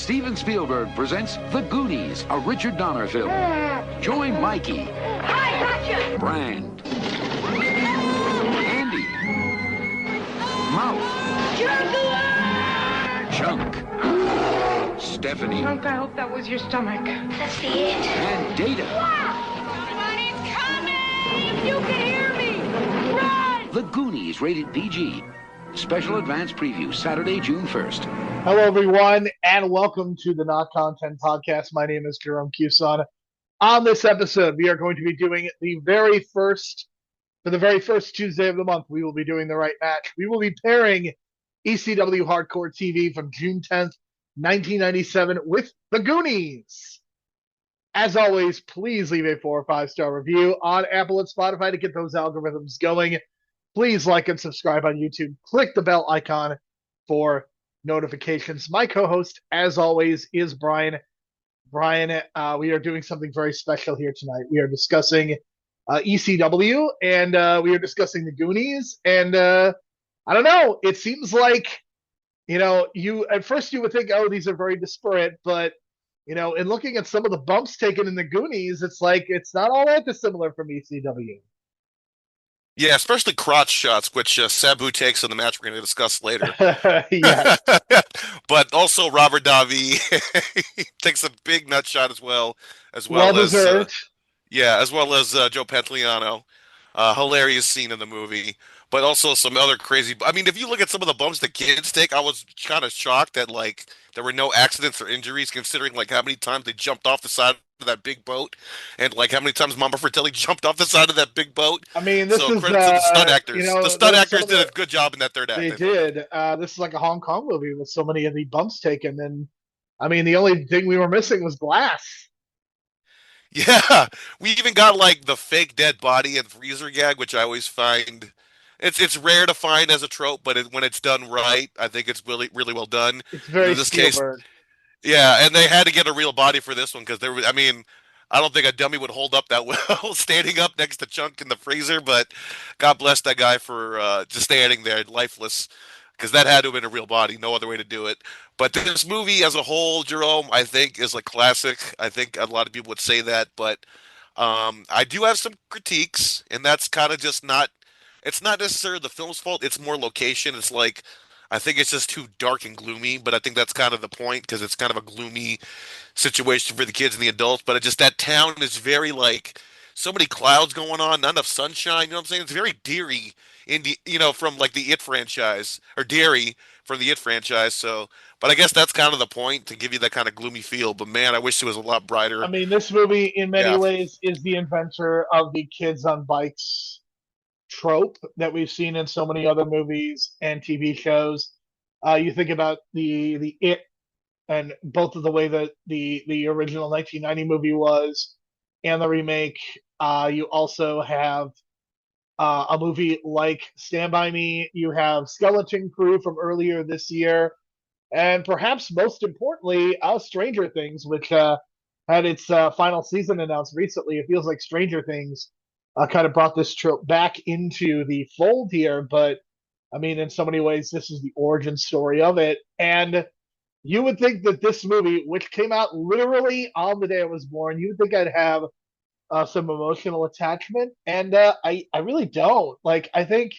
Steven Spielberg presents The Goonies, a Richard Donner film. Join Mikey, Brand, Andy, Mouth, Chunk, Stephanie, Chunk, I hope that was your stomach. That's the it. and Data. Somebody's coming! If you can hear me, run! The Goonies, rated PG. Special advance preview, Saturday, June 1st. Hello, everyone, and welcome to the Not Content Podcast. My name is Jerome Cuson. On this episode, we are going to be doing for the very first Tuesday of the month, we will be doing the right match. We will be pairing ECW Hardcore TV from June 10th, 1997 with the Goonies. As always, please leave a 4 or 5 star review on Apple and Spotify to get those algorithms going. Please like and subscribe on YouTube. Click the bell icon for notifications. My co-host, as always, is Brian. Brian, we are doing something very special here tonight. We are discussing ECW, and we are discussing the Goonies. And I don't know, it seems like, at first you would think, oh, these are very disparate, but, in looking at some of the bumps taken in the Goonies, it's like it's not all that dissimilar from ECW. Yeah, especially crotch shots, which Sabu takes in the match we're going to discuss later. Yeah. But also Robert Davi takes a big nut shot as well as deserved. As well as Joe Pantoliano. Hilarious scene in the movie, but also some other crazy. I mean, if you look at some of the bumps the kids take, I was kind of shocked that there were no accidents or injuries, considering how many times they jumped off the side of that big boat, and how many times Mama Fratelli jumped off the side of that big boat. I mean, this is credit to the stunt actors. The stunt actors did a good job in that third act. They did. This is like a Hong Kong movie with so many of the bumps taken, and I mean, the only thing we were missing was glass. Yeah, we even got the fake dead body and freezer gag, which I always find it's rare to find as a trope, but when it's done right, I think it's really really well done. It's very in this Spielberg. case, yeah, and they had to get a real body for this one because I mean, I don't think a dummy would hold up that well standing up next to Chunk in the freezer, but God bless that guy for just standing there lifeless. Because that had to have been a real body, no other way to do it. But this movie as a whole, Jerome, I think is a classic. I think a lot of people would say that, but I do have some critiques, and that's kind of just it's not necessarily the film's fault. It's more location. It's I think it's just too dark and gloomy, but I think that's kind of the point because it's kind of a gloomy situation for the kids and the adults. But that town is very so many clouds going on, not enough sunshine. You know what I'm saying? It's very Deary from the It franchise, or Derry from the It franchise. So, but I guess that's kind of the point, to give you that kind of gloomy feel. But man, I wish it was a lot brighter. I mean, this movie in many ways is the inventor of the kids on bikes trope that we've seen in so many other movies and TV shows. You think about the It, and both of the way that the original 1990 movie was and the remake. You also have a movie like Stand By Me. You have Skeleton Crew from earlier this year. And perhaps most importantly, Stranger Things, which had its final season announced recently. It feels like Stranger Things kind of brought this trope back into the fold here. But, I mean, in so many ways, this is the origin story of it. And you would think that this movie, which came out literally on the day I was born, you would think I'd have some emotional attachment, and I really don't. I think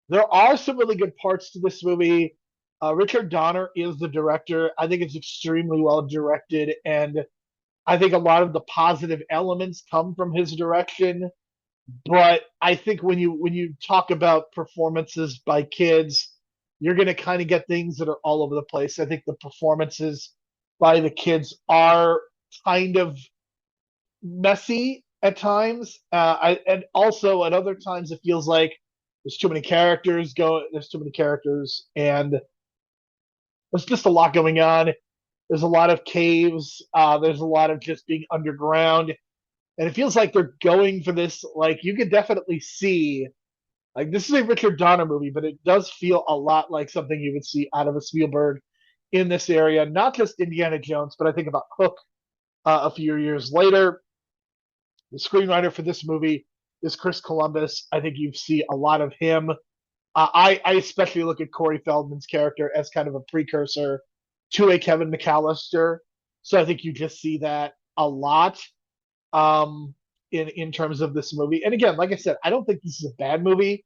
there are some really good parts to this movie. Richard Donner is the director. I think it's extremely well directed, and I think a lot of the positive elements come from his direction. But I think when you talk about performances by kids, you're going to kind of get things that are all over the place. I think the performances by the kids are kind of messy at times, and also at other times it feels like there's too many characters, and there's just a lot going on. There's a lot of caves, there's a lot of just being underground, and it feels like they're going for this. You could definitely see, this is a Richard Donner movie, but it does feel a lot like something you would see out of a Spielberg in this area. Not just Indiana Jones, but I think about Hook a few years later. The screenwriter for this movie is Chris Columbus. I think you see a lot of him. I especially look at Corey Feldman's character as kind of a precursor to a Kevin McAllister. So I think you just see that a lot in terms of this movie. And again, like I said, I don't think this is a bad movie,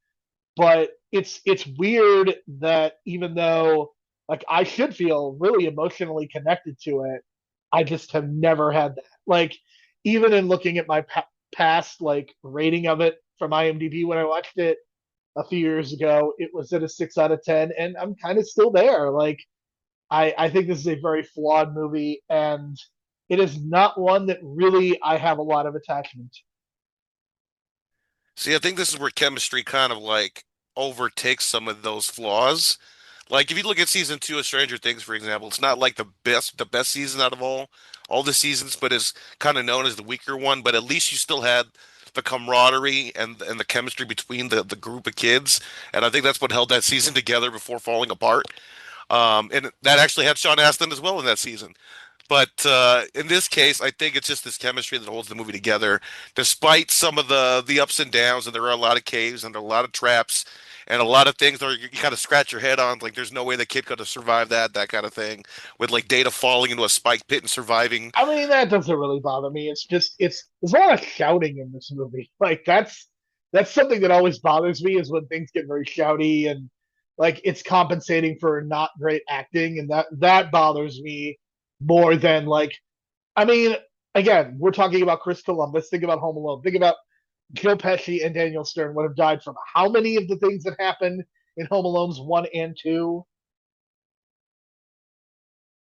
but it's weird that even though like I should feel really emotionally connected to it, I just have never had that. Like even in looking at my past like rating of it from IMDb when I watched it a few years ago, it was at a 6 out of 10, and I'm kind of still there. Like I think this is a very flawed movie, and it is not one that really I have a lot of attachment to. See, I think this is where chemistry kind of like overtakes some of those flaws. Like if you look at season two of Stranger Things, for example, it's not like the best season out of all the seasons, but is kind of known as the weaker one. But at least you still had the camaraderie and the chemistry between the group of kids, and I think that's what held that season together before falling apart. And that actually had Sean Astin as well in that season. But in this case, I think it's just this chemistry that holds the movie together, despite some of the ups and downs. And there are a lot of caves and there are a lot of traps and a lot of things that you kind of scratch your head on. Like, there's no way the kid could have survived that kind of thing. With like Data falling into a spike pit and surviving. I mean, that doesn't really bother me. It's just it's there's a lot of shouting in this movie. Like that's something that always bothers me is when things get very shouty and like it's compensating for not great acting, and that bothers me more than like I mean, again, we're talking about Chris Columbus. Think about Home Alone. Think about Joe Pesci and Daniel Stern would have died from how many of the things that happened in Home Alone's 1 and 2.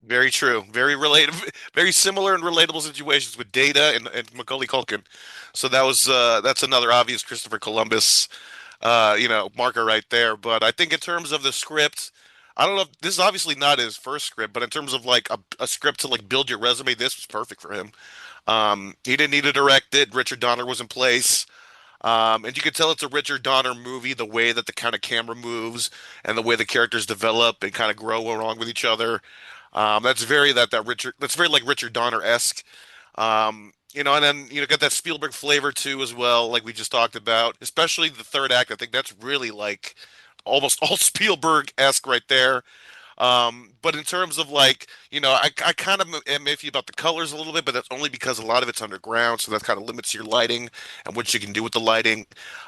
Very true. Very related. Very similar and relatable situations with Data and Macaulay Culkin. So that's another obvious Christopher Columbus marker right there. But I think in terms of the script, I don't know if this is obviously not his first script, but in terms of like a script to like build your resume, this was perfect for him. He didn't need to direct it. Richard Donner was in place. And you can tell it's a Richard Donner movie, the way that the kind of camera moves and the way the characters develop and kind of grow along with each other. That's very like Richard Donner-esque. And then get that Spielberg flavor too as well, like we just talked about. Especially the third act, I think that's really like almost all Spielberg-esque right there. But in terms of like, I kind of am iffy about the colors a little bit, but that's only because a lot of it's underground, so that kind of limits your lighting and what you can do with the lighting.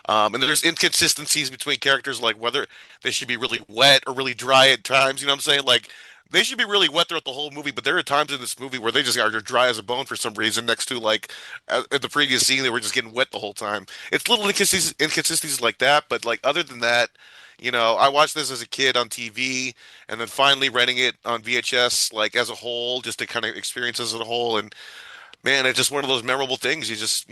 And there's inconsistencies between characters, like whether they should be really wet or really dry at times. You know what I'm saying? Like they should be really wet throughout the whole movie, but there are times in this movie where they just are dry as a bone for some reason. Next to like at the previous scene, they were just getting wet the whole time. It's little inconsistencies like that, but like other than that. I watched this as a kid on TV and then finally renting it on VHS, like as a whole, just to kind of experience as a whole. And man, it's just one of those memorable things you just,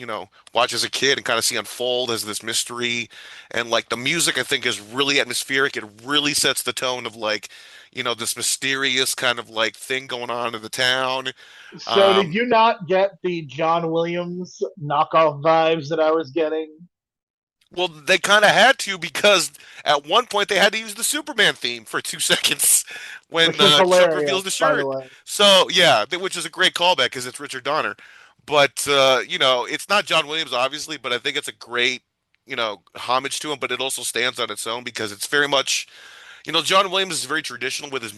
watch as a kid and kind of see unfold as this mystery. And like the music, I think, is really atmospheric. It really sets the tone of like, this mysterious kind of like thing going on in the town. So did Um, you not get the John Williams knockoff vibes that I was getting? Well, they kind of had to because at one point they had to use the Superman theme for 2 seconds when Which was Chuck reveals the hilarious, by the shirt. way. So yeah, which is a great callback because it's Richard Donner. But it's not John Williams obviously, but I think it's a great homage to him. But it also stands on its own because it's very much John Williams is very traditional with his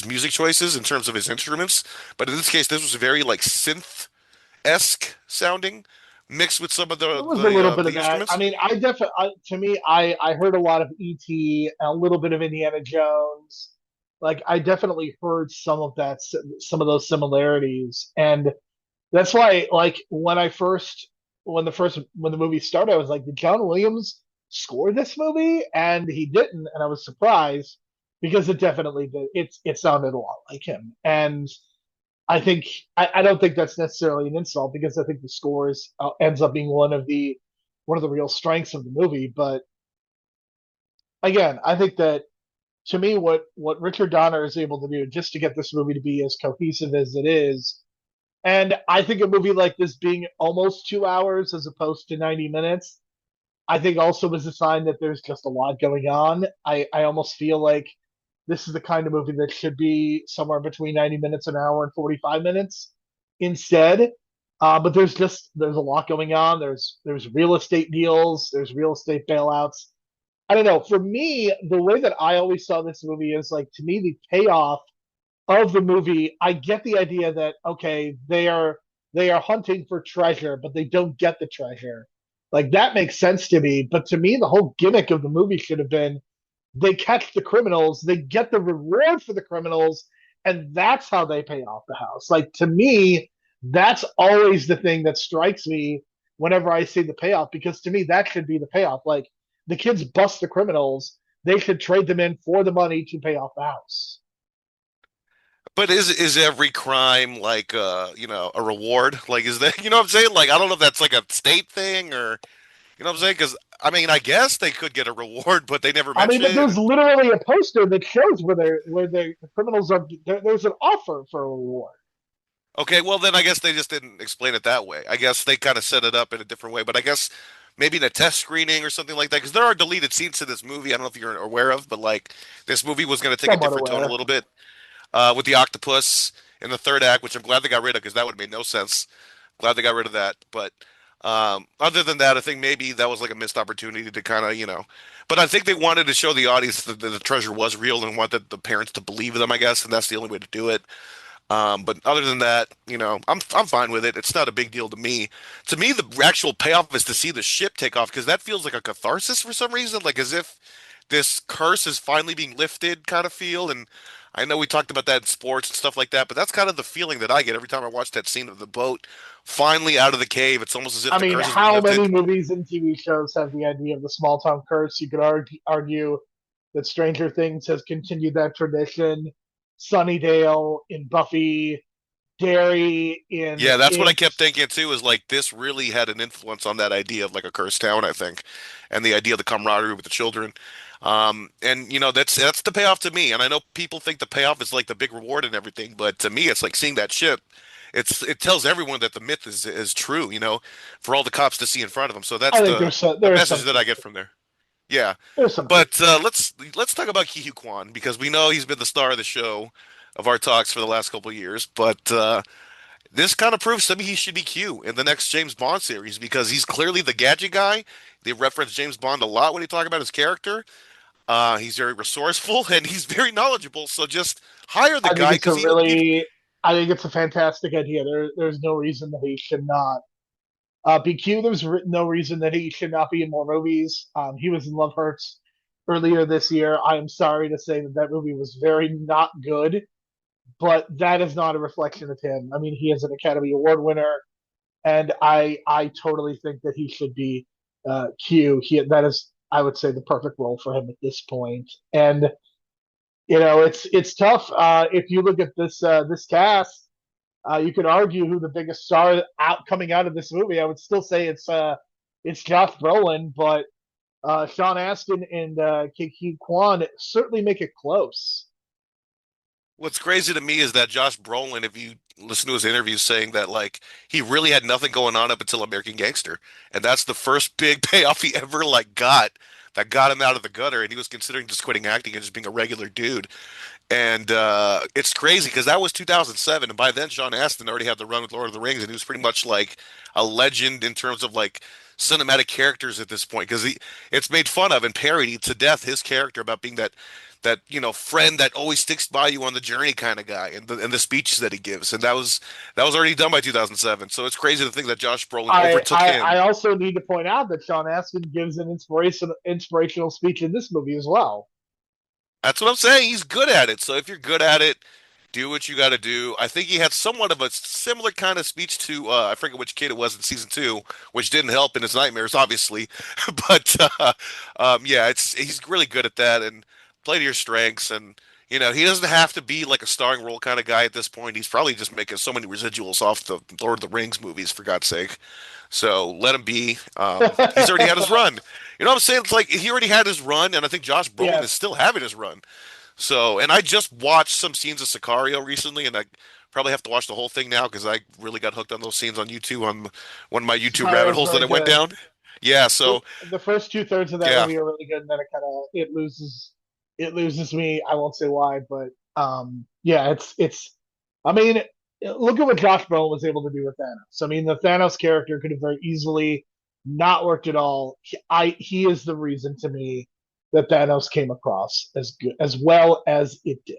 music choices in terms of his instruments. But in this case, this was very like synth-esque sounding, mixed with some of There the was a the little uh, bit the of that. I instruments. mean, I definitely, to me, I heard a lot of E.T., a little bit of Indiana Jones. Like, I definitely heard some of that, some of those similarities, and that's why, like, when the movie started, I was like, did John Williams score this movie? And he didn't, and I was surprised because it definitely did. It sounded a lot like him, and I think I don't think that's necessarily an insult because I think the scores ends up being one of the real strengths of the movie. But again, I think that to me, what Richard Donner is able to do just to get this movie to be as cohesive as it is, and I think a movie like this being almost 2 hours as opposed to 90 minutes, I think also is a sign that there's just a lot going on. I almost feel like this is the kind of movie that should be somewhere between 90 minutes, an hour, and 45 minutes instead. But there's a lot going on. There's real estate deals. There's real estate bailouts. I don't know. For me, the way that I always saw this movie is like to me the payoff of the movie, I get the idea that okay, they are hunting for treasure, but they don't get the treasure. Like that makes sense to me. But to me, the whole gimmick of the movie should have been they catch the criminals, they get the reward for the criminals, and that's how they pay off the house. Like to me, that's always the thing that strikes me whenever I see the payoff, because to me that should be the payoff. Like the kids bust the criminals, they should trade them in for the money to pay off the house. But is every crime like a reward? Like is that you know what I'm saying? Like I don't know if that's like a state thing or you know what I'm saying? Because I mean I guess they could get a reward, but they never I mean, mention but it. there's literally a poster that shows the criminals are there's an offer for a reward. Okay, well then I guess they just didn't explain it that way. I guess they kind of set it up in a different way, but I guess maybe in a test screening or something like that because there are deleted scenes to this movie. I don't know if you're aware of, but like this movie was going to take a Somewhat different tone a aware. little bit with the octopus in the third act, which I'm glad they got rid of because that would have made no sense. Glad they got rid of that. But other than that, I think maybe that was like a missed opportunity to kind of, But I think they wanted to show the audience that the treasure was real and wanted the parents to believe them, I guess, and that's the only way to do it. But other than that, I'm fine with it. It's not a big deal to me. To me, the actual payoff is to see the ship take off because that feels like a catharsis for some reason, like as if this curse is finally being lifted, kind of feel. And I know we talked about that in sports and stuff like that, but that's kind of the feeling that I get every time I watch that scene of the boat finally out of the cave. It's almost as if I the mean, curse has been how many lifted. movies and TV shows have the idea of the small town curse? You could argue that Stranger Things has continued that tradition. Sunnydale in Buffy, Derry in Yeah, that's what I It. kept thinking too, is like this really had an influence on that idea of like a cursed town, I think, and the idea of the camaraderie with the children. And that's the payoff to me. And I know people think the payoff is like the big reward and everything, but to me, it's like seeing that ship. It tells everyone that the myth is true, for all the cops to see in front of them. So that's I think the there's message some that I truth get to from there. Yeah, there's some truth but to it. let's talk about Ki Kwan because we know he's been the star of the show of our talks for the last couple of years, but. This kind of proves to me he should be Q in the next James Bond series because he's clearly the gadget guy. They reference James Bond a lot when they talk about his character. He's very resourceful and he's very knowledgeable. So just hire the I think guy it's a because really, I think it's a fantastic idea. There's no reason that he should not BQ. There's no reason that he should not be in more movies. He was in Love Hurts earlier this year. I am sorry to say that that movie was very not good, but that is not a reflection of him. I mean, he is an Academy Award winner, and I totally think that he should be Q. That is, I would say, the perfect role for him at this point. And it's tough. If you look at this cast, you could argue who the biggest star out coming out of this movie. I would still say it's Josh Brolin, but Sean Astin and Kiki Kwan certainly make it close. what's crazy to me is that Josh Brolin, if you listen to his interviews, saying that like he really had nothing going on up until American Gangster, and that's the first big payoff he ever like got that got him out of the gutter, and he was considering just quitting acting and just being a regular dude. And it's crazy because that was 2007, and by then Sean Astin already had the run with Lord of the Rings, and he was pretty much like a legend in terms of like cinematic characters at this point because it's made fun of and parodied to death his character about being that friend that always sticks by you on the journey kind of guy, and the speeches that he gives, and that was already done by 2007. So it's crazy to think that Josh Brolin overtook I him. also need to point out that Sean Astin gives an inspirational speech in this movie as well. That's what I'm saying. He's good at it. So if you're good at it, do what you got to do. I think he had somewhat of a similar kind of speech to I forget which kid it was in season two, which didn't help in his nightmares, obviously. But yeah, it's he's really good at that and play to your strengths. And he doesn't have to be like a starring role kind of guy at this point. He's probably just making so many residuals off the Lord of the Rings movies, for God's sake. So let him be. He's already had his run. You know what I'm saying? It's like he already had his run, and I think Josh Brolin is Yes, still having his run. So, and I just watched some scenes of Sicario recently, and I probably have to watch the whole thing now because I really got hooked on those scenes on YouTube on one of my YouTube Sicario rabbit is holes that very I went good. down. Yeah, so The first two thirds of that yeah, movie are really good, and then it loses me. I won't say why, but yeah, it's. I mean, look at what Josh Brolin was able to do with Thanos. I mean, the Thanos character could have very easily not worked at all. He is the reason to me that Thanos came across as good as well as it did.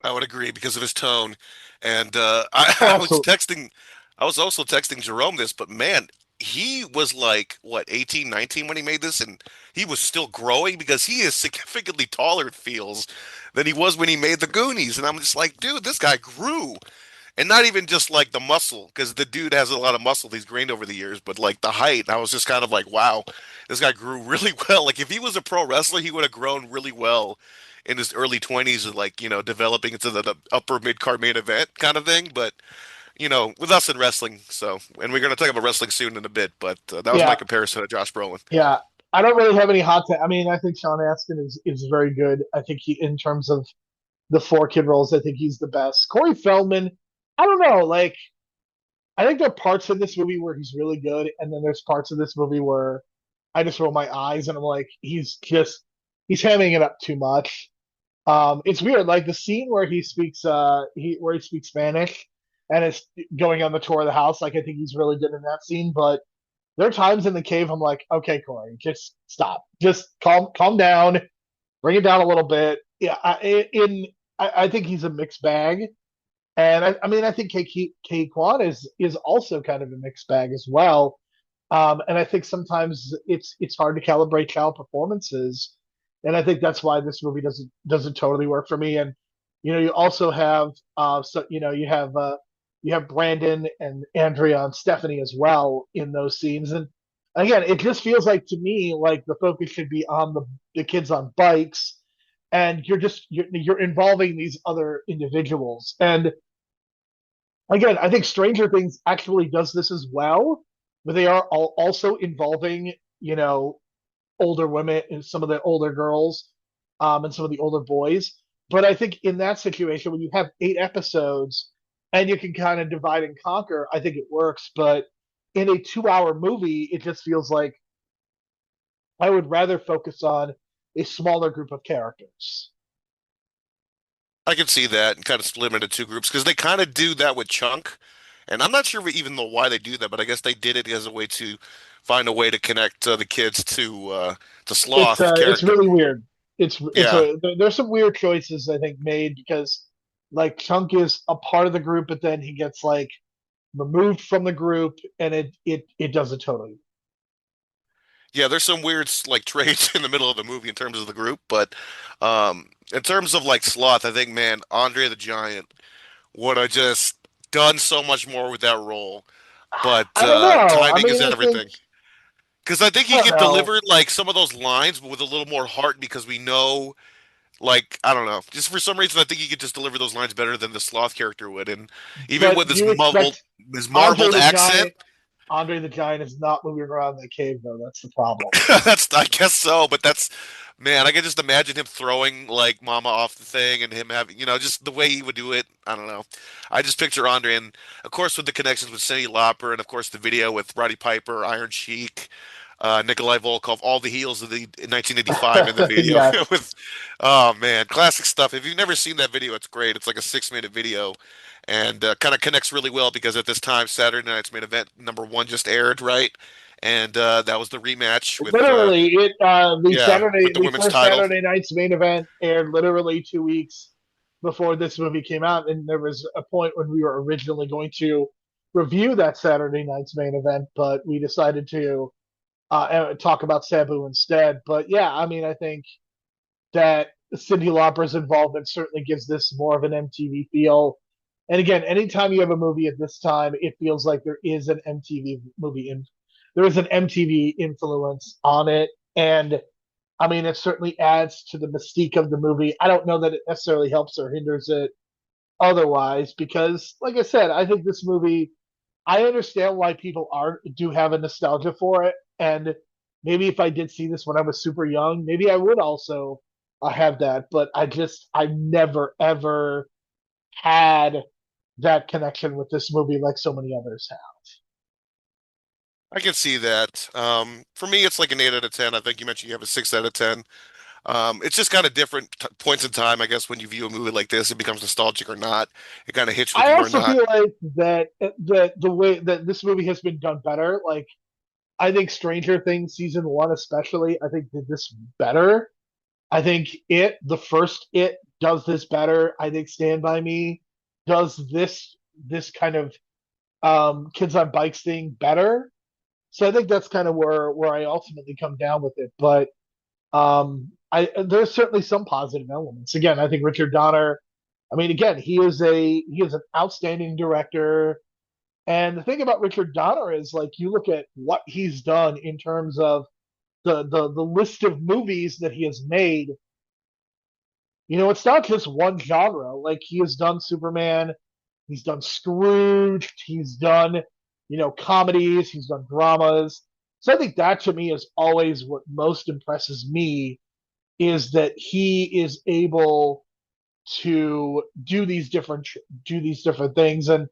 I would agree because of his tone. And Oh, I was absolutely. texting, I was also texting Jerome this, but man, he was like, what, 18, 19 when he made this, and he was still growing because he is significantly taller, it feels, than he was when he made the Goonies. And I'm just like, dude, this guy grew. And not even just like the muscle, because the dude has a lot of muscle he's gained over the years, but like the height, I was just kind of like, wow, this guy grew really well. Like if he was a pro wrestler, he would have grown really well in his early 20s, like, developing into the upper mid card main event kind of thing. But, with us in wrestling, so, and we're going to talk about wrestling soon in a bit, but that was my Yeah, comparison to Josh Brolin. yeah. I don't really have any hot take. I mean, I think Sean Astin is very good. I think he, in terms of the four kid roles, I think he's the best. Corey Feldman, I don't know. Like, I think there are parts of this movie where he's really good, and then there's parts of this movie where I just roll my eyes and I'm like, he's hamming it up too much. It's weird, like the scene where he speaks Spanish and is going on the tour of the house. Like I think he's really good in that scene, but there are times in the cave I'm like, okay, Corey, just stop, just calm down, bring it down a little bit. Yeah, I think he's a mixed bag, and I mean I think K Kwan is also kind of a mixed bag as well. And I think sometimes it's hard to calibrate child performances, and I think that's why this movie doesn't totally work for me. And you also have you have Brandon and Andrea and Stephanie as well in those scenes. And again, it just feels like to me like the focus should be on the kids on bikes, and you're involving these other individuals. And again, I think Stranger Things actually does this as well, but they are also involving, you know, older women and some of the older girls, and some of the older boys. But I think in that situation, when you have 8 episodes and you can kind of divide and conquer, I think it works. But in a 2 hour movie, it just feels like I would rather focus on a smaller group of characters. I can see that and kind of split them into two groups because they kind of do that with Chunk, and I'm not sure even know why they do that, but I guess they did it as a way to find a way to connect the kids to Sloth It's character. really weird. Yeah, There's some weird choices I think made because like Chunk is a part of the group, but then he gets like removed from the group, and it doesn't totally. yeah. There's some weird like traits in the middle of the movie in terms of the group, but in terms of like Sloth, I think man, Andre the Giant would have just done so much more with that role. But I don't know. I timing is mean, I think everything. Because I think I he don't could know, deliver like some of those lines but with a little more heart because we know. Like, I don't know. Just for some reason, I think he could just deliver those lines better than the Sloth character would. And even with but do you expect his Andre marbled the accent, Giant? Andre the Giant is not moving around the cave though. That's the problem. I guess so. But man, I can just imagine him throwing like Mama off the thing and him having, just the way he would do it. I don't know. I just picture Andre, and of course with the connections with Cindi Lauper, and of course the video with Roddy Piper, Iron Sheik, Nikolai Volkov, all the heels of the 1985 in the video Yes. with, oh man, classic stuff. If you've never seen that video, it's great. It's like a 6 minute video, and kind of connects really well because at this time Saturday Night's Main Event #1 just aired, right? And that was the rematch with Literally, yeah, with the the women's first title. Saturday night's main event aired literally 2 weeks before this movie came out, and there was a point when we were originally going to review that Saturday night's main event, but we decided to talk about Sabu instead. But yeah, I mean, I think that Cindi Lauper's involvement certainly gives this more of an MTV feel. And again, anytime you have a movie at this time, it feels like there is an MTV influence on it. And I mean, it certainly adds to the mystique of the movie. I don't know that it necessarily helps or hinders it otherwise, because, like I said, I think this movie, I understand why people do have a nostalgia for it. And maybe if I did see this when I was super young, maybe I would also have that. But I never, ever had that connection with this movie like so many others have. I can see that. For me, it's like an 8 out of 10. I think you mentioned you have a 6 out of 10. It's just kind of different points in time, I guess, when you view a movie like this, it becomes nostalgic or not. It kind of hits with I you or also not. feel like that the way that this movie has been done better, like I think Stranger Things season one especially, I think did this better. I think the first It does this better. I think Stand By Me does this kind of kids on bikes thing better. So I think that's kind of where I ultimately come down with it. But I there's certainly some positive elements. Again, I think Richard Donner. I mean, again, he is an outstanding director. And the thing about Richard Donner is, like, you look at what he's done in terms of the list of movies that he has made. It's not just one genre. Like, he has done Superman, he's done Scrooge, he's done, comedies, he's done dramas. So I think that to me is always what most impresses me, is that he is able to do these different things. And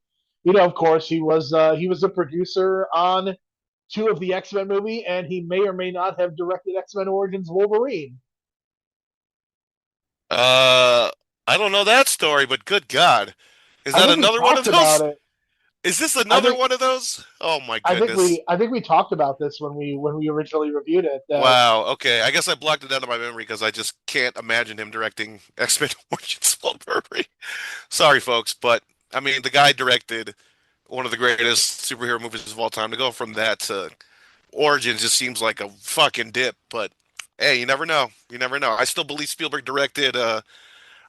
of course, he was a producer on two of the X-Men movie, and he may or may not have directed X-Men Origins Wolverine. Uh, I don't know that story, but good God, is I that think we another one of talked about those? it. Is this I another think one of those? Oh my goodness. I think we talked about this when we originally reviewed it. That Wow. Okay. I guess I blocked it out of my memory because I just can't imagine him directing X-Men Origins Wolverine. Sorry, folks, but I mean, the guy directed one of the greatest superhero movies of all time. To go from that to Origins just seems like a fucking dip. But hey, you never know. You never know. I still believe Spielberg directed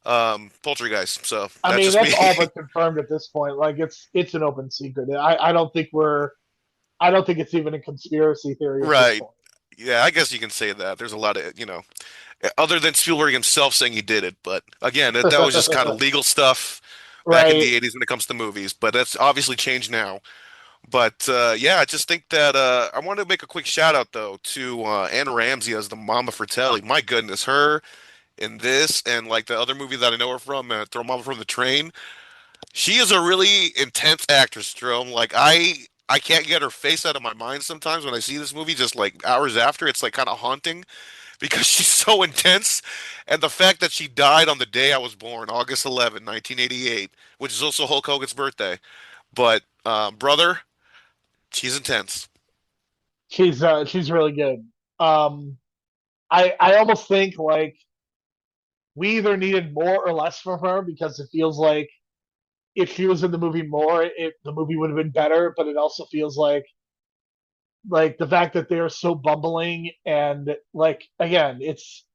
Poltergeist, so I that's mean, just me. that's all but confirmed at this point. Like, it's an open secret. I don't think it's even a conspiracy theory at this Right. point. Yeah, I guess you can say that. There's a lot of, other than Spielberg himself saying he did it, but again, that was just kind of legal stuff back in Right. the 80s when it comes to movies, but that's obviously changed now. But yeah, I just think that I want to make a quick shout out though to Anne Ramsey as the Mama Fratelli. My goodness, her in this and like the other movie that I know her from, Throw Mama from the Train. She is a really intense actress, Jerome. Like I can't get her face out of my mind sometimes when I see this movie. Just like hours after, it's like kind of haunting because she's so intense. And the fact that she died on the day I was born, August 11, 1988, which is also Hulk Hogan's birthday. But brother, she's intense. She's really good. Um, I almost think, like, we either needed more or less from her, because it feels like if she was in the movie more, the movie would have been better. But it also feels like the fact that they're so bumbling, and, like, again, it's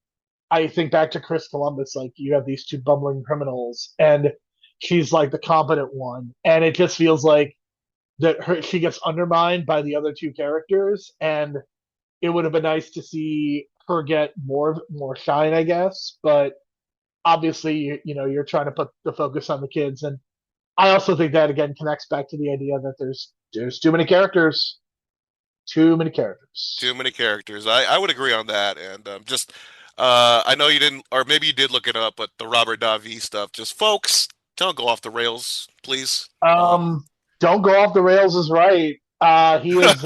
I think back to Chris Columbus. Like, you have these two bumbling criminals, and she's like the competent one, and it just feels like she gets undermined by the other two characters. And it would have been nice to see her get more shine, I guess. But obviously, you're trying to put the focus on the kids. And I also think that again connects back to the idea that there's too many characters, too many characters. Too many characters. I would agree on that. And just I know you didn't, or maybe you did look it up, but the Robert Davi stuff, just folks, don't go off the rails, please. Don't go off the rails is right. He is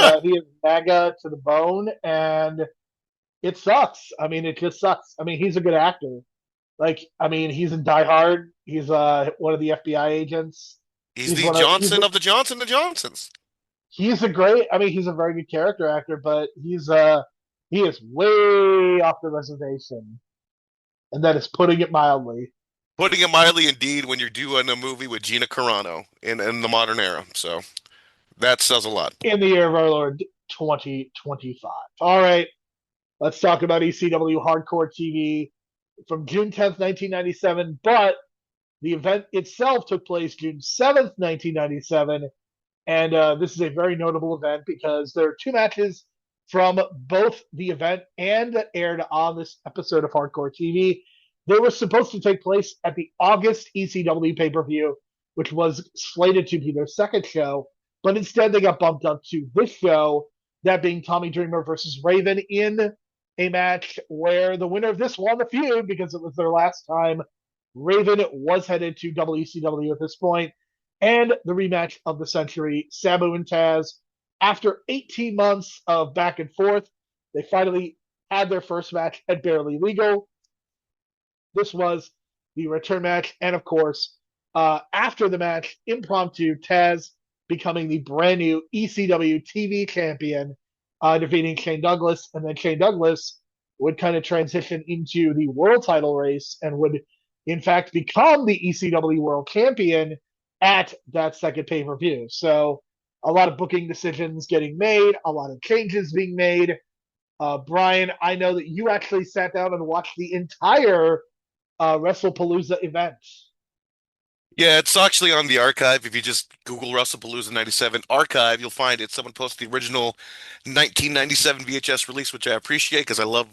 mega to the bone, and it sucks. I mean, it just sucks. I mean, he's a good actor. Like, I mean, he's in Die Hard. He's one of the FBI agents. He's He's the one of he's Johnson of the Johnson the Johnsons. he's a great. I mean, he's a very good character actor, but he is way off the reservation, and that is putting it mildly. Putting it mildly, indeed, when you're doing a movie with Gina Carano in the modern era. So that says a lot. In the year of our Lord 2025. All right, let's talk about ECW Hardcore TV from June 10th, 1997, but the event itself took place June 7th, 1997. And this is a very notable event because there are two matches from both the event and that aired on this episode of Hardcore TV. They were supposed to take place at the August ECW pay per view, which was slated to be their second show, but instead they got bumped up to this show, that being Tommy Dreamer versus Raven, in a match where the winner of this won the feud because it was their last time. Raven was headed to WCW at this point, and the rematch of the century, Sabu and Taz. After 18 months of back and forth, they finally had their first match at Barely Legal. This was the return match, and of course, after the match, impromptu Taz becoming the brand new ECW TV champion, defeating Shane Douglas, and then Shane Douglas would kind of transition into the world title race and would in fact, become the ECW World Champion at that second pay per view. So a lot of booking decisions getting made, a lot of changes being made. Brian, I know that you actually sat down and watched the entire WrestlePalooza event. Yeah, it's actually on the archive. If you just Google WrestlePalooza 97 archive, you'll find it. Someone posted the original 1997 VHS release, which I appreciate because I love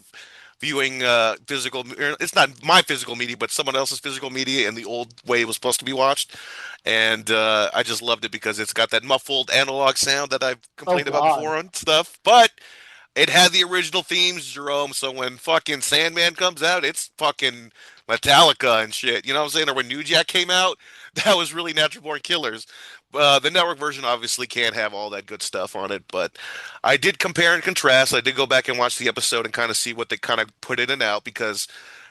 viewing physical. It's not my physical media, but someone else's physical media in the old way it was supposed to be watched. And I just loved it because it's got that muffled analog sound that I've Oh complained about God. before on stuff. But it had the original themes, Jerome. So when fucking Sandman comes out, it's fucking Metallica and shit. You know what I'm saying? Or when New Jack came out, that was really Natural Born Killers. The network version obviously can't have all that good stuff on it, but I did compare and contrast. I did go back and watch the episode and kind of see what they kind of put in and out because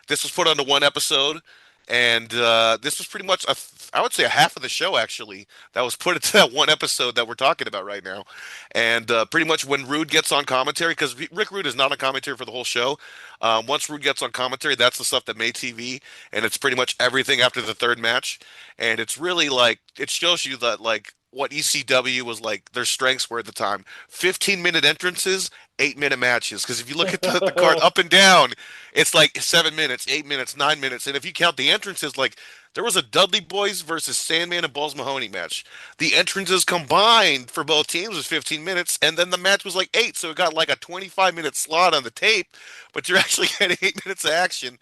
this was put onto one episode, and this was pretty much I would say a half of the show actually that was put into that one episode that we're talking about right now. And pretty much when Rude gets on commentary, because Rick Rude is not on commentary for the whole show. Once Rude gets on commentary, that's the stuff that made TV, and it's pretty much everything after the third match. And it's really like it shows you that like what ECW was like their strengths were at the time. 15-minute entrances, 8-minute matches. Because if you look at the card up and down, it's like 7 minutes, 8 minutes, 9 minutes. And if you count the entrances, like there was a Dudley Boys versus Sandman and Balls Mahoney match. The entrances combined for both teams was 15 minutes, and then the match was like 8, so it got like a 25-minute slot on the tape, but you're actually getting 8 minutes of action.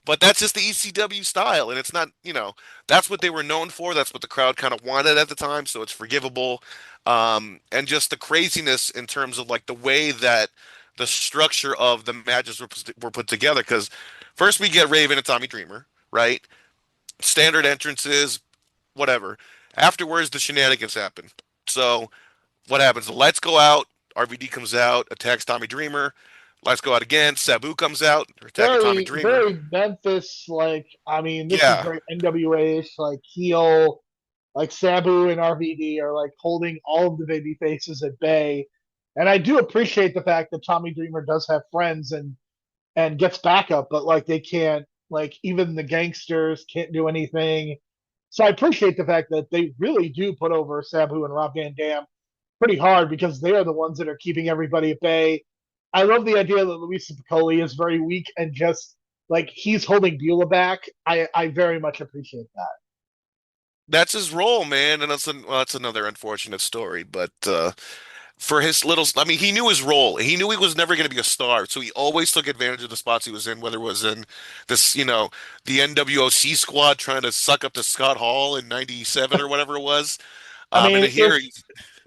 But that's just the ECW style, and it's not, that's what they were known for. That's what the crowd kind of wanted at the time, so it's forgivable. And just the craziness in terms of like the way that the structure of the matches were put together. Because first we get Raven and Tommy Dreamer, right? Standard entrances, whatever. Afterwards, the shenanigans happen. So what happens? The lights go out. RVD comes out, attacks Tommy Dreamer. Lights go out again. Sabu comes out, attacking Tommy Very, Dreamer. very Memphis. Like, I mean, this is Yeah, very NWA-ish. Like heel, like Sabu and RVD are like holding all of the baby faces at bay. And I do appreciate the fact that Tommy Dreamer does have friends and gets backup, but like they can't, like even the gangsters can't do anything. So I appreciate the fact that they really do put over Sabu and Rob Van Dam pretty hard because they are the ones that are keeping everybody at bay. I love the idea that Luis Piccoli is very weak and just like he's holding Beulah back. I very much appreciate that. that's his role, man, and that's another unfortunate story. But for his little, I mean, he knew his role. He knew he was never going to be a star, so he always took advantage of the spots he was in, whether it was in this, the NWOC squad trying to suck up to Scott Hall in '97 or whatever it was. I And mean, then here,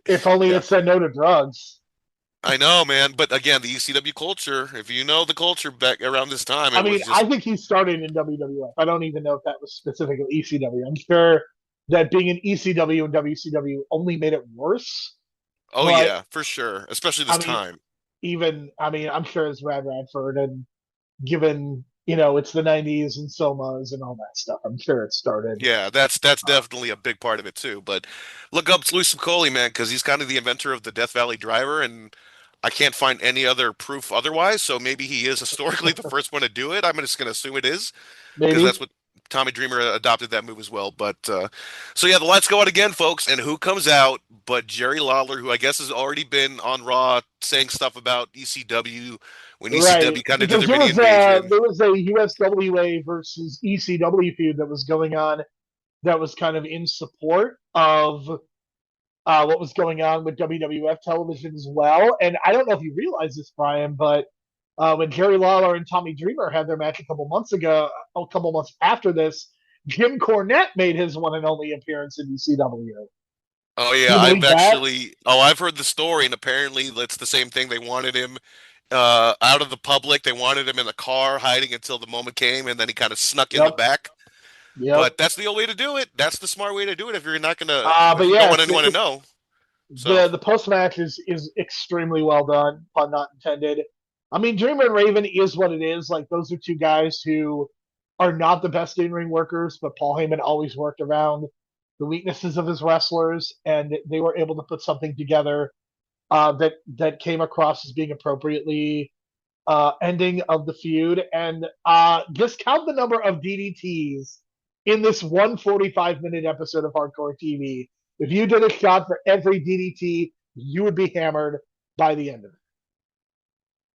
if only yeah, it said no to drugs. I know, man. But again, the ECW culture, if you know the culture back around this time, I it mean, was I just, think he started in WWF. I don't even know if that was specifically ECW. I'm sure that being in ECW and WCW only made it worse. oh But yeah, for sure, especially I this mean, time. I'm sure it's Rad Radford and given, it's the 90s and Somas and all that stuff. I'm sure it started. Yeah, that's Uh, definitely a big part of it too. But look up Louis Piccoli, man, because he's kind of the inventor of the Death Valley Driver, and I can't find any other proof otherwise. So maybe he is historically the first one to do it. I'm just gonna assume it is because that's maybe. what Tommy Dreamer adopted that move as well. But so yeah, the lights go out again, folks, and who comes out but Jerry Lawler, who I guess has already been on Raw saying stuff about ECW when Right. ECW kind of did Because their mini invasion. there was a USWA versus ECW feud that was going on that was kind of in support of what was going on with WWF television as well. And I don't know if you realize this, Brian, but when Jerry Lawler and Tommy Dreamer had their match a couple months ago, a couple months after this, Jim Cornette made his one and only appearance in ECW. Oh Can yeah, you believe that? I've heard the story, and apparently it's the same thing. They wanted him out of the public. They wanted him in the car hiding until the moment came, and then he kind of snuck in the Yep. back. Yep. But that's the old way to do it. That's the smart way to do it But if you don't want yes, anyone to know. So the post match is extremely well done, pun not intended. I mean, Dreamer and Raven is what it is. Like those are two guys who are not the best in ring workers, but Paul Heyman always worked around the weaknesses of his wrestlers, and they were able to put something together that came across as being appropriately ending of the feud, and just count the number of DDTs in this 145-minute episode of Hardcore TV. If you did a shot for every DDT, you would be hammered by the end of it.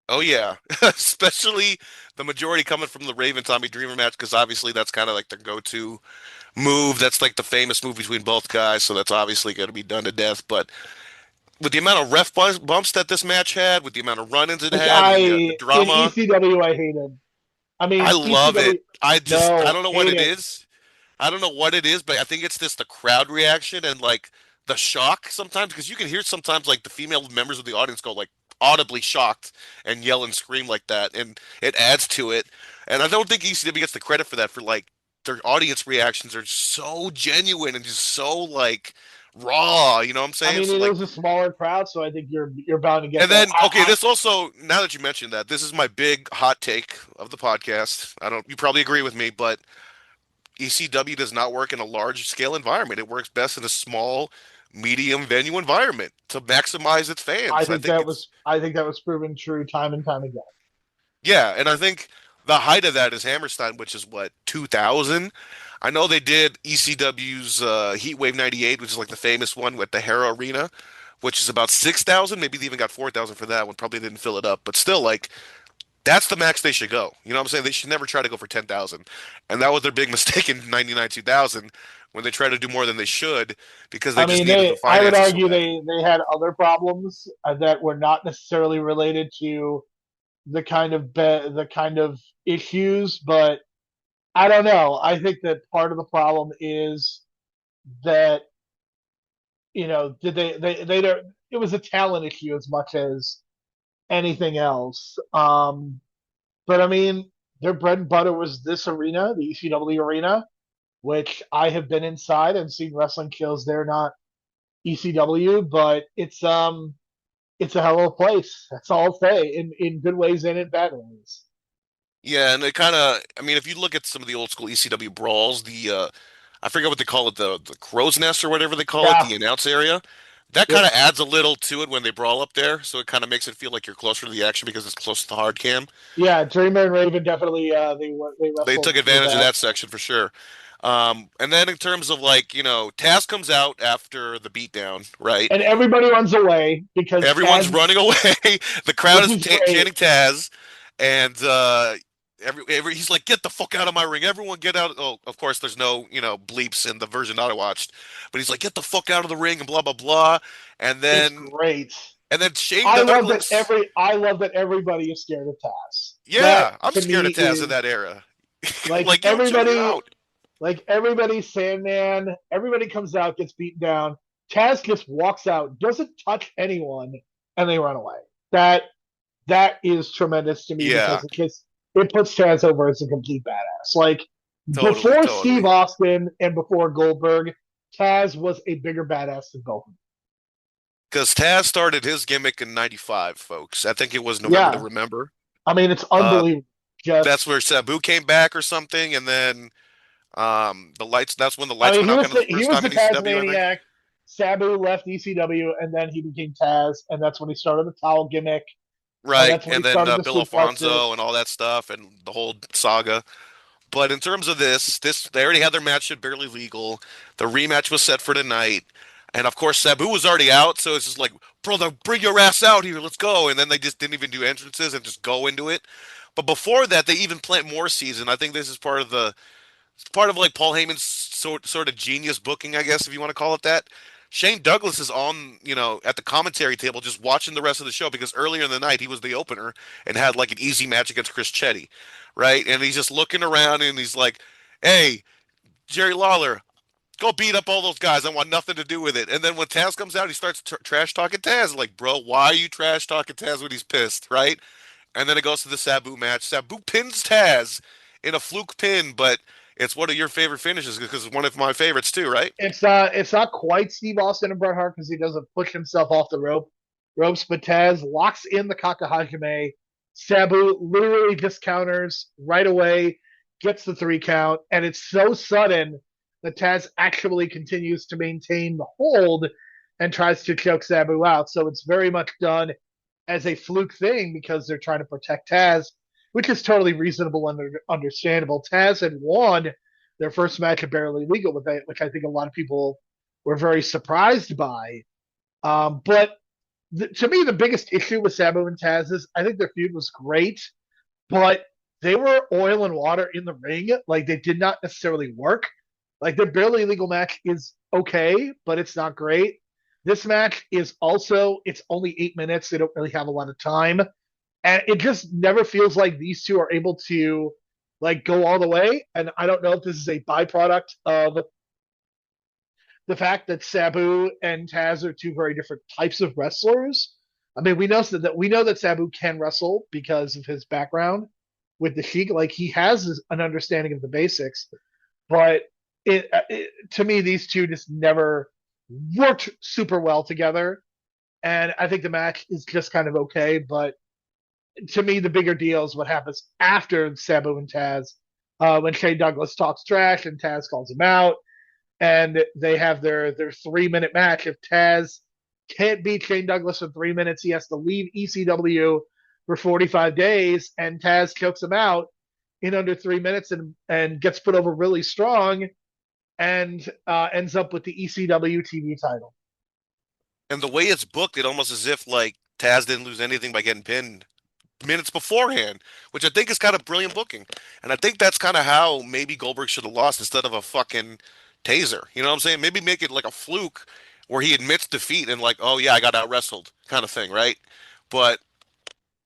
Oh yeah, especially the majority coming from the Raven Tommy Dreamer match because obviously that's kind of like the go-to move. That's like the famous move between both guys, so that's obviously going to be done to death. But with the amount of bumps that this match had, with the amount of run-ins it Which had, the in drama, ECW, I hated. I I mean, love it. ECW, I no, don't know what hate it it. is. I don't know what it is, but I think it's just the crowd reaction and like the shock sometimes because you can hear sometimes like the female members of the audience go like audibly shocked and yell and scream like that, and it adds to it. And I don't think ECW gets the credit for that for like their audience reactions are so genuine and just so like raw. You know what I'm I saying? mean, So it like, is a smaller crowd, so I think you're bound to get and that. then okay, this also now that you mentioned that, this is my big hot take of the podcast. I don't, you probably agree with me, but ECW does not work in a large scale environment. It works best in a small, medium venue environment to maximize its fans. I think it's I think that was proven true time and time again. yeah, and I think the height of that is Hammerstein, which is what 2000. I know they did ECW's Heatwave '98, which is like the famous one with the Hera Arena, which is about 6,000. Maybe they even got 4,000 for that one. Probably didn't fill it up, but still, like that's the max they should go. You know what I'm saying? They should never try to go for 10,000. And that was their big mistake in 99 2000 when they tried to do more than they should because they I just mean, needed the I would finances so argue bad. they had other problems that were not necessarily related to the kind of issues, but I don't know. I think that part of the problem is that did they don't. It was a talent issue as much as anything else. But I mean, their bread and butter was this arena, the ECW arena, which I have been inside and seen wrestling shows there, not ECW, but it's a hell of a place. That's all I'll say, in good ways and in bad ways. Yeah, and it kind of, I mean, if you look at some of the old school ECW brawls, I forget what they call it, the crow's nest or whatever they call it, Yeah, the announce area, that kind yep, of adds a little to it when they brawl up there. So it kind of makes it feel like you're closer to the action because it's close to the hard cam. yeah. Dreamer and Raven definitely they They wrestled took through advantage of that, that section for sure. And then in terms of like, Taz comes out after the beatdown, right? and everybody runs away because Everyone's Taz, running away. The crowd which is is great. chanting Taz, and he's like, "Get the fuck out of my ring! Everyone get out!" Oh, of course, there's no bleeps in the version that I watched, but he's like, "Get the fuck out of the ring!" and blah blah blah. And It's then great. and then Shane Douglas. I love that everybody is scared of Taz. That Yeah, I'm to scared me of Taz in is that era. like Like, yo, chill you out. everybody Sandman, everybody comes out, gets beaten down. Taz just walks out, doesn't touch anyone, and they run away. That that is tremendous to me Yeah, because it puts Taz over as a complete badass. Like totally, before Steve totally. Austin and before Goldberg, Taz was a bigger badass than both of them. Because Taz started his gimmick in '95, folks. I think it was November to Yeah, Remember. I mean it's Uh, unbelievable. that's Just where Sabu came back or something, and then the lights. That's when the I lights mean went out, kind of the he first was time the in ECW, I think. Tasmaniac. Sabu left ECW and then he became Taz, and that's when he started the towel gimmick, and Right, that's when and he then started the Bill suplexes. Alfonso and all that stuff, and the whole saga. But in terms of this they already had their match at Barely Legal. The rematch was set for tonight, and of course Sabu was already out, so it's just like, brother, bring your ass out here, let's go. And then they just didn't even do entrances and just go into it. But before that, they even plant more seeds, and I think this is part of like Paul Heyman's sort of genius booking, I guess if you want to call it that. Shane Douglas is on, at the commentary table just watching the rest of the show because earlier in the night he was the opener and had like an easy match against Chris Chetty, right? And he's just looking around and he's like, "Hey, Jerry Lawler, go beat up all those guys. I want nothing to do with it." And then when Taz comes out, he starts trash talking Taz. Like, bro, why are you trash talking Taz when he's pissed, right? And then it goes to the Sabu match. Sabu pins Taz in a fluke pin, but it's one of your favorite finishes because it's one of my favorites too, right? It's not quite Steve Austin and Bret Hart because he doesn't push himself off the ropes, but Taz locks in the Kakahajime. Sabu literally just counters right away, gets the 3 count, and it's so sudden that Taz actually continues to maintain the hold and tries to choke Sabu out. So it's very much done as a fluke thing because they're trying to protect Taz, which is totally reasonable and understandable. Taz had won their first match at Barely Legal with it, which I think a lot of people were very surprised by. But to me, the biggest issue with Sabu and Taz is I think their feud was great, but they were oil and water in the ring. Like they did not necessarily work. Like their Barely Legal match is okay, but it's not great. This match is also, it's only 8 minutes. They don't really have a lot of time. And it just never feels like these two are able to like go all the way. And I don't know if this is a byproduct of the fact that Sabu and Taz are two very different types of wrestlers. I mean, we know that Sabu can wrestle because of his background with the Sheik. Like he has an understanding of the basics, but to me, these two just never worked super well together. And I think the match is just kind of okay, but to me, the bigger deal is what happens after Sabu and Taz, when Shane Douglas talks trash and Taz calls him out, and they have their 3 minute match. If Taz can't beat Shane Douglas in 3 minutes, he has to leave ECW for 45 days, and Taz chokes him out in under 3 minutes and gets put over really strong and ends up with the ECW TV title. And the way it's booked, it almost as if like Taz didn't lose anything by getting pinned minutes beforehand, which I think is kind of brilliant booking. And I think that's kind of how maybe Goldberg should have lost instead of a fucking taser. You know what I'm saying? Maybe make it like a fluke where he admits defeat and like, oh yeah, I got out wrestled kind of thing, right? But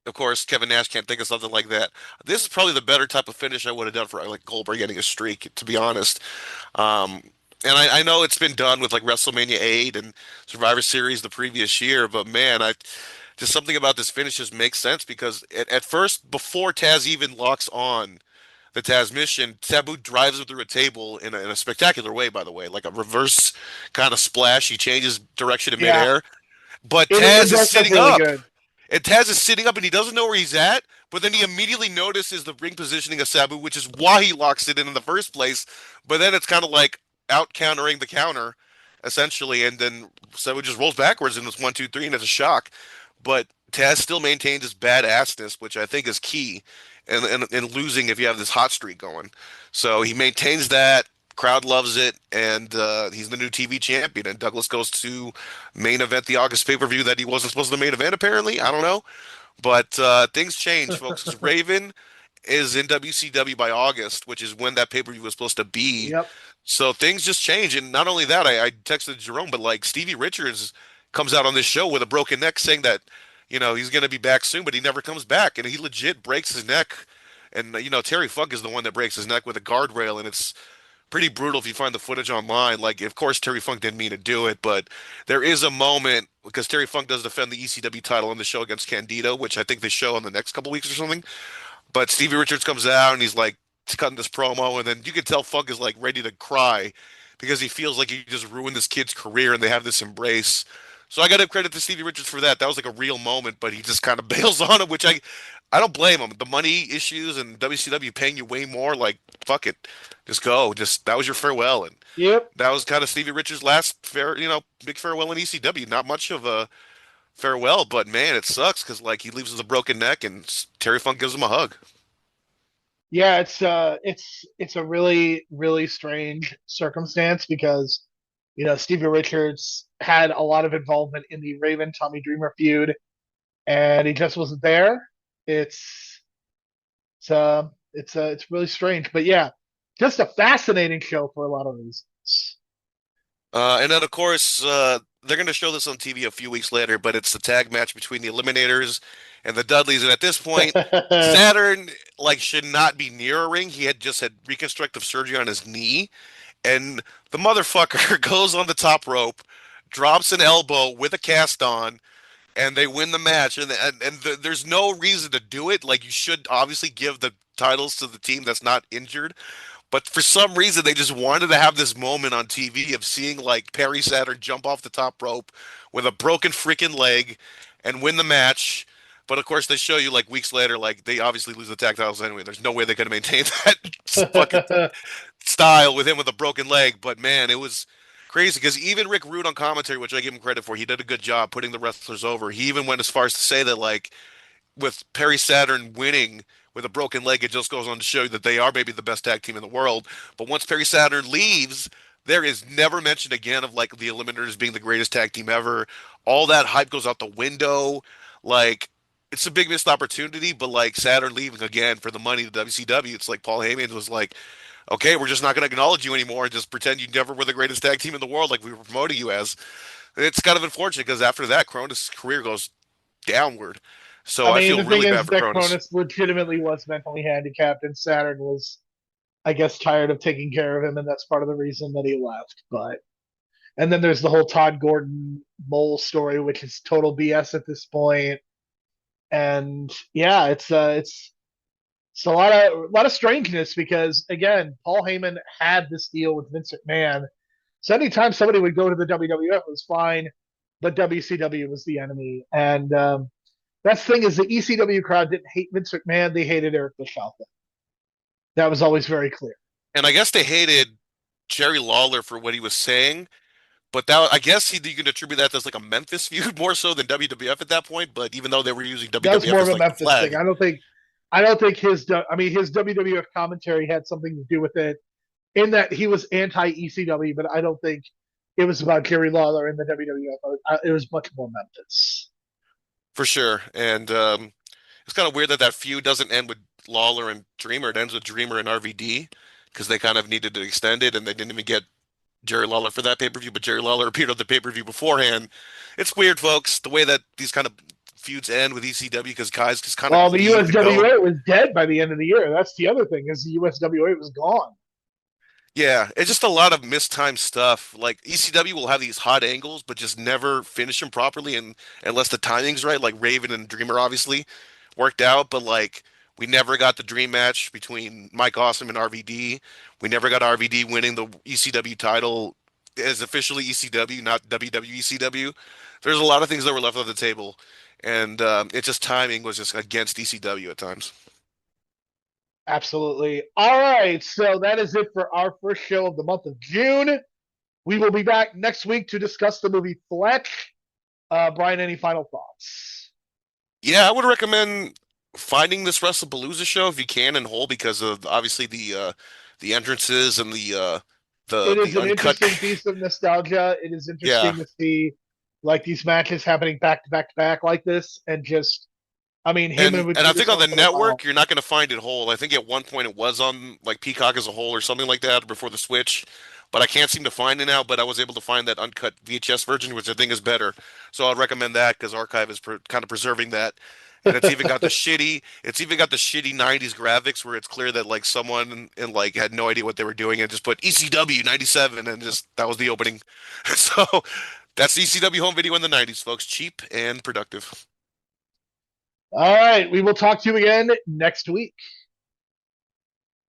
of course, Kevin Nash can't think of something like that. This is probably the better type of finish I would have done for like Goldberg getting a streak, to be honest. Um, and I know it's been done with like WrestleMania 8 and Survivor Series the previous year, but man, I just something about this finish just makes sense because at first, before Taz even locks on the Taz mission, Sabu drives him through a table in a spectacular way, by the way, like a reverse kind of splash. He changes direction in Yeah, midair, but it Taz is does look sitting really up. good. And Taz is sitting up and he doesn't know where he's at, but then he immediately notices the ring positioning of Sabu, which is why he locks it in the first place. But then it's kind of like out countering the counter, essentially, and then Sabu just rolls backwards in this 1, 2, 3, and it's a shock. But Taz still maintains his badassness, which I think is key in losing if you have this hot streak going. So he maintains that. Crowd loves it, and he's the new TV champion. And Douglas goes to main event the August pay-per-view that he wasn't supposed to main event, apparently. I don't know. But things change, folks, because Raven is in WCW by August, which is when that pay-per-view was supposed to be. Yep. So things just change. And not only that, I texted Jerome, but like Stevie Richards comes out on this show with a broken neck saying that, he's going to be back soon, but he never comes back. And he legit breaks his neck. And, Terry Funk is the one that breaks his neck with a guardrail. And it's pretty brutal if you find the footage online. Like, of course, Terry Funk didn't mean to do it, but there is a moment because Terry Funk does defend the ECW title on the show against Candido, which I think they show in the next couple weeks or something. But Stevie Richards comes out and he's like cutting this promo, and then you can tell Funk is like ready to cry because he feels like he just ruined this kid's career, and they have this embrace. So I got to give credit to Stevie Richards for that. That was like a real moment, but he just kind of bails on it, which I don't blame him. The money issues and WCW paying you way more, like fuck it, just go. Just that was your farewell, and Yep. that was kind of Stevie Richards' last big farewell in ECW. Not much of a farewell, but man, it sucks because like he leaves with a broken neck, and Terry Funk gives him a hug. Yeah, it's a really really strange circumstance because Stevie Richards had a lot of involvement in the Raven Tommy Dreamer feud, and he just wasn't there. It's it's really strange, but yeah, just a fascinating show for a lot of reasons. And then of course they're going to show this on TV a few weeks later, but it's the tag match between the Eliminators and the Dudleys. And at this point, Saturn like should not be near a ring. He had just had reconstructive surgery on his knee, and the motherfucker goes on the top rope, drops an elbow with a cast on, and they win the match. And there's no reason to do it. Like you should obviously give the titles to the team that's not injured. But for some reason, they just wanted to have this moment on TV of seeing like Perry Saturn jump off the top rope with a broken freaking leg and win the match. But of course, they show you like weeks later, like they obviously lose the tag titles anyway. There's no way they could have maintained that fucking style with him with a broken leg. But man, it was crazy because even Rick Rude on commentary, which I give him credit for, he did a good job putting the wrestlers over. He even went as far as to say that like with Perry Saturn winning with a broken leg, it just goes on to show you that they are maybe the best tag team in the world. But once Perry Saturn leaves, there is never mention again of like the Eliminators being the greatest tag team ever. All that hype goes out the window. Like it's a big missed opportunity, but like Saturn leaving again for the money to WCW, it's like Paul Heyman was like, okay, we're just not going to acknowledge you anymore and just pretend you never were the greatest tag team in the world like we were promoting you as. It's kind of unfortunate because after that, Cronus' career goes downward. So I I mean, feel the thing really bad is for that Cronus. Cronus legitimately was mentally handicapped, and Saturn was, I guess, tired of taking care of him, and that's part of the reason that he left. But and then there's the whole Todd Gordon mole story, which is total BS at this point. And yeah, it's a lot of strangeness because again, Paul Heyman had this deal with Vince McMahon. So anytime somebody would go to the WWF, it was fine, but WCW was the enemy. And that's the thing is the ECW crowd didn't hate Vince McMahon; they hated Eric Bischoff. That was always very clear. And I guess they hated Jerry Lawler for what he was saying, but that I guess you can attribute that as like a Memphis feud more so than WWF at that point. But even though they were using That was WWF more of as a like the Memphis thing. flag, I don't think his WWF commentary had something to do with it in that he was anti ECW, but I don't think it was about Jerry Lawler in the WWF. It was much more Memphis. for sure. And it's kind of weird that that feud doesn't end with Lawler and Dreamer. It ends with Dreamer and RVD because they kind of needed to extend it and they didn't even get Jerry Lawler for that pay-per-view, but Jerry Lawler appeared on the pay-per-view beforehand. It's weird, folks, the way that these kind of feuds end with ECW because guys just kind of Well, the leave and go. USWA was dead by the end of the year. That's the other thing is the USWA was gone. Yeah, it's just a lot of mistimed stuff. Like ECW will have these hot angles, but just never finish them properly, and unless the timing's right. Like Raven and Dreamer obviously worked out, but like we never got the dream match between Mike Awesome and RVD. We never got RVD winning the ECW title as officially ECW, not WWECW. There's a lot of things that were left on the table, and it's just timing was just against ECW at times. Absolutely. All right, so that is it for our first show of the month of June. We will be back next week to discuss the movie Fletch. Brian, any final thoughts? Yeah, I would recommend finding this WrestlePalooza show if you can in whole because of obviously the entrances and It the is an uncut. interesting piece of nostalgia. It is Yeah. interesting to see like these matches happening back to back to back like this, and just I mean, Heyman would And do I think this on once the in a while. network you're not going to find it whole. I think at one point it was on like Peacock as a whole or something like that before the switch, but I can't seem to find it now. But I was able to find that uncut VHS version, which I think is better. So I'd recommend that because Archive is kind of preserving that. And it's even got the shitty '90s graphics where it's clear that like someone and like had no idea what they were doing and just put ECW '97 and just that was the opening. So that's the ECW home video in the '90s, folks. Cheap and productive. All right, we will talk to you again next week.